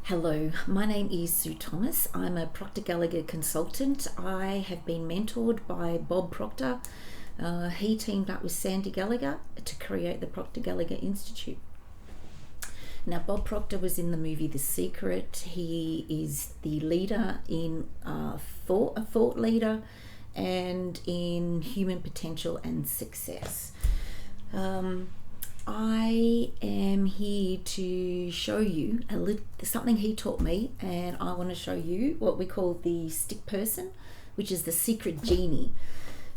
Hello, my name is Sue Thomas. I'm a Proctor Gallagher consultant. I have been mentored by Bob Proctor. He teamed up with Sandy Gallagher to create the Proctor Gallagher Institute. Now, Bob Proctor was in the movie The Secret. He is the leader in a thought leader, and in human potential and success. I am here to show you something he taught me, and I want to show you what we call the stick person, which is the secret genie.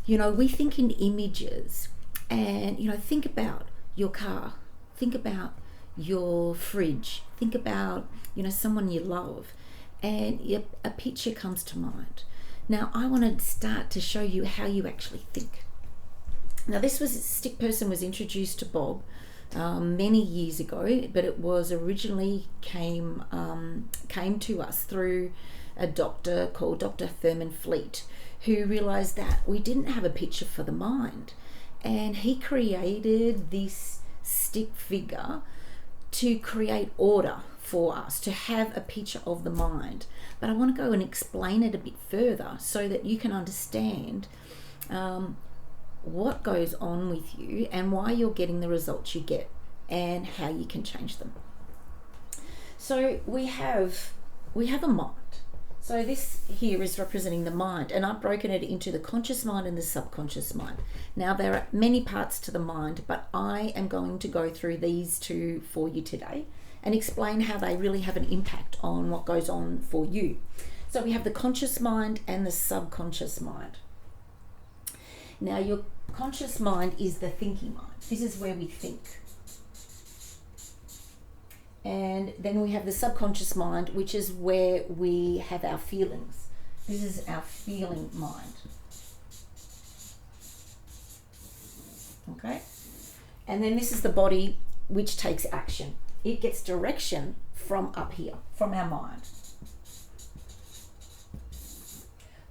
We think in images, and think about your car, think about your fridge, think about someone you love, and a picture comes to mind. Now I want to start to show you how you actually think. Now, stick person was introduced to Bob many years ago, but it was originally came to us through a doctor called Dr. Thurman Fleet, who realised that we didn't have a picture for the mind, and he created this stick figure to create order for us, to have a picture of the mind. But I want to go and explain it a bit further so that you can understand what goes on with you and why you're getting the results you get and how you can change them. So we have a mind. So this here is representing the mind, and I've broken it into the conscious mind and the subconscious mind. Now, there are many parts to the mind, but I am going to go through these two for you today and explain how they really have an impact on what goes on for you. So we have the conscious mind and the subconscious mind. Now, your conscious mind is the thinking mind. This is where we think. And then we have the subconscious mind, which is where we have our feelings. This is our feeling mind. Okay? And then this is the body, which takes action. It gets direction from up here, from our mind.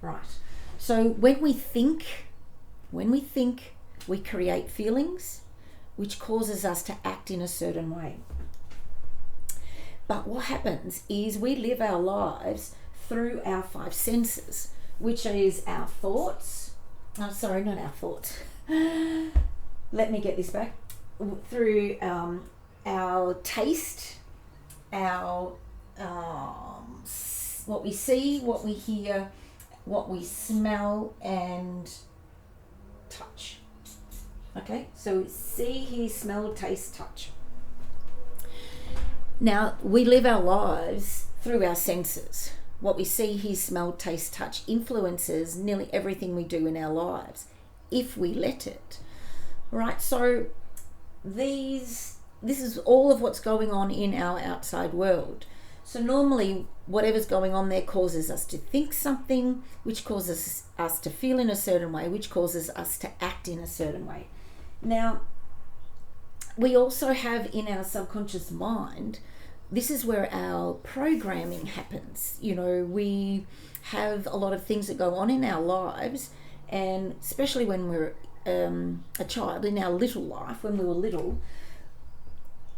Right. So when we think, we create feelings, which causes us to act in a certain way. But what happens is we live our lives through our five senses, which is our thoughts. Oh, sorry, not our thoughts. Let me get this back. Through our taste, our what we see, what we hear, what we smell, and touch. Okay, so see, hear, smell, taste, touch. Now, we live our lives through our senses. What we see, hear, smell, taste, touch influences nearly everything we do in our lives, if we let it. Right, so this is all of what's going on in our outside world. So normally, whatever's going on there causes us to think something, which causes us to feel in a certain way, which causes us to act in a certain way. Now, we also have in our subconscious mind, this is where our programming happens. We have a lot of things that go on in our lives, and especially when we're a child, in our little life, when we were little,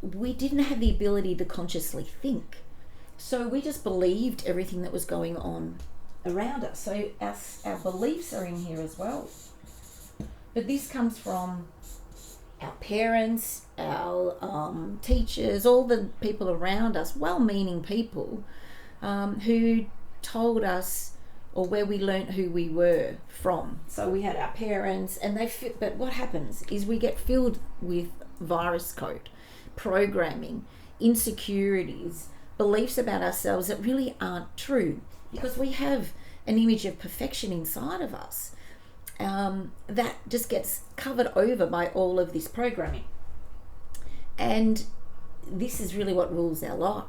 we didn't have the ability to consciously think. So we just believed everything that was going on around us. So our beliefs are in here as well. But this comes from our parents, our teachers, all the people around us, well-meaning people who told us, or where we learnt who we were from. So we had our parents, and but what happens is we get filled with virus code, programming, insecurities, beliefs about ourselves that really aren't true, because we have an image of perfection inside of us that just gets covered over by all of this programming. And this is really what rules our life.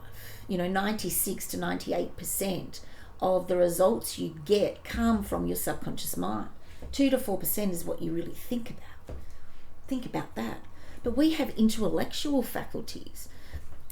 96 to 98% of the results you get come from your subconscious mind. 2 to 4% is what you really think about. Think about that. But we have intellectual faculties,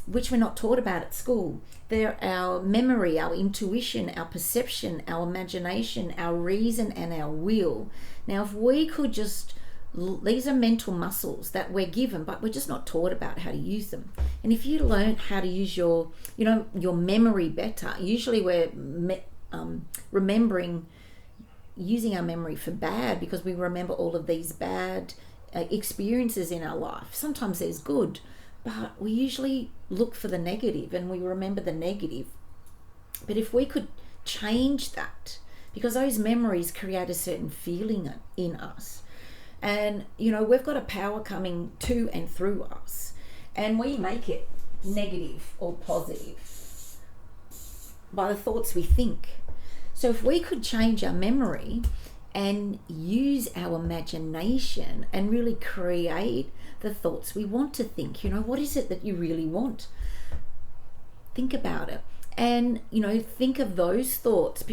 which we're not taught about at school. They're our memory, our intuition, our perception, our imagination, our reason, and our will. Now, if we could just These are mental muscles that we're given, but we're just not taught about how to use them. And if you learn how to use your memory better, usually we're remembering, using our memory for bad, because we remember all of these bad experiences in our life. Sometimes there's good, but we usually look for the negative and we remember the negative. But if we could change that, because those memories create a certain feeling in us, and we've got a power coming to and through us, and we make it negative or positive by the thoughts we think. So if we could change our memory and use our imagination and really create the thoughts we want to think, what is it that you really want? Think about it, and think of those thoughts,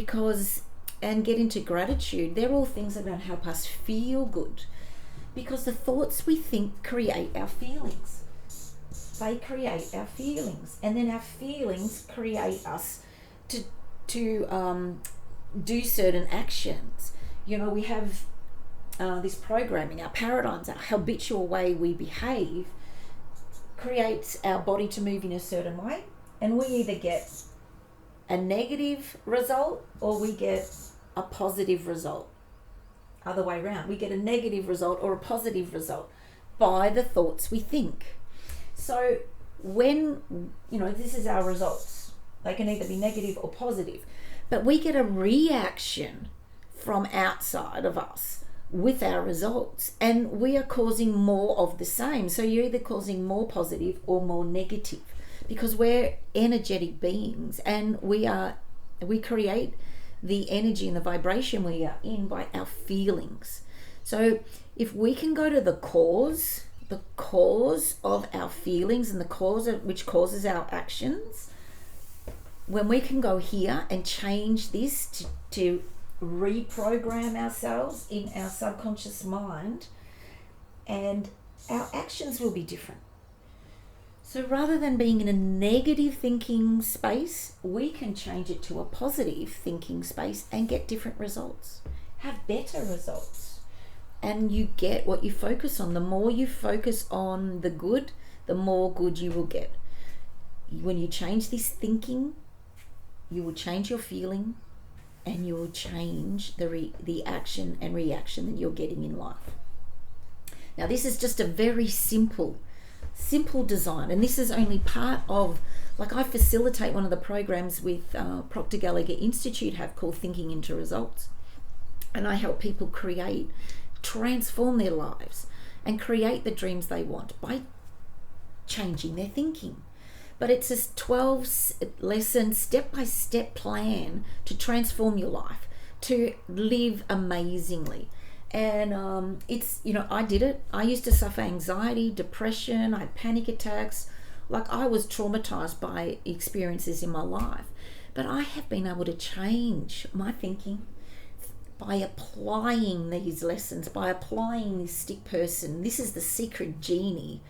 and get into gratitude. They're all things that are going to help us feel good, because the thoughts we think create our feelings. They create our feelings, and then our feelings create us to do certain actions. We have this programming, our paradigms, our habitual way we behave creates our body to move in a certain way, and we either get a negative result or we get a positive result. Other way around, we get a negative result or a positive result by the thoughts we think. So when this is our results, they can either be negative or positive, but we get a reaction from outside of us with our results, and we are causing more of the same. So you're either causing more positive or more negative, because we're energetic beings, and we create the energy and the vibration we are in by our feelings. So if we can go to the cause of our feelings and the cause of which causes our actions, when we can go here and change this to reprogram ourselves in our subconscious mind, and our actions will be different. So rather than being in a negative thinking space, we can change it to a positive thinking space and get different results, have better results. And you get what you focus on. The more you focus on the good, the more good you will get. When you change this thinking, you will change your feeling, and you will change the action and reaction that you're getting in life. Now, this is just a very simple design, and this is only part of, I facilitate one of the programs with Proctor Gallagher Institute have called Thinking into Results, and I help people transform their lives and create the dreams they want by changing their thinking. But it's a 12-lesson step-by-step plan to transform your life, to live amazingly. And it's, I did it. I used to suffer anxiety, depression, I had panic attacks. I was traumatized by experiences in my life. But I have been able to change my thinking by applying these lessons, by applying this stick person. This is the secret genie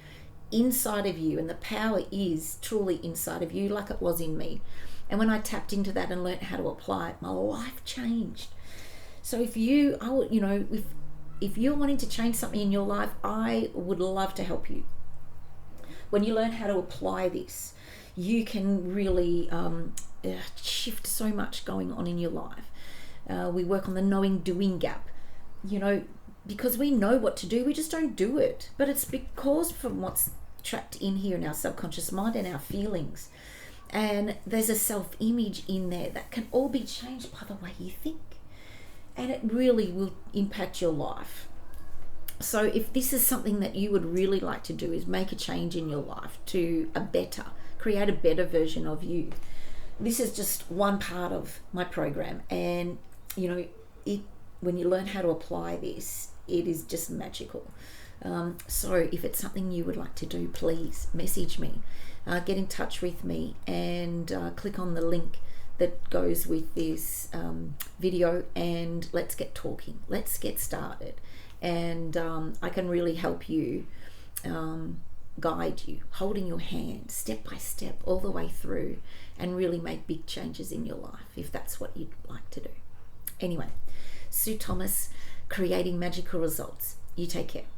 inside of you, and the power is truly inside of you, like it was in me. And when I tapped into that and learned how to apply it, my life changed. So if you're wanting to change something in your life, I would love to help you. When you learn how to apply this, you can really shift so much going on in your life. We work on the knowing-doing gap. Because we know what to do, we just don't do it. But it's because from what's trapped in here in our subconscious mind and our feelings. And there's a self-image in there that can all be changed by the way you think. And it really will impact your life. So if this is something that you would really like to do, is make a change in your life to create a better version of you. This is just one part of my program. And, when you learn how to apply this, it is just magical. So if it's something you would like to do, please message me, get in touch with me, and click on the link that goes with this video, and let's get talking. Let's get started. And I can really help you, guide you, holding your hand step by step all the way through, and really make big changes in your life if that's what you'd like to do. Anyway, Sue Thomas, creating magical results. You take care.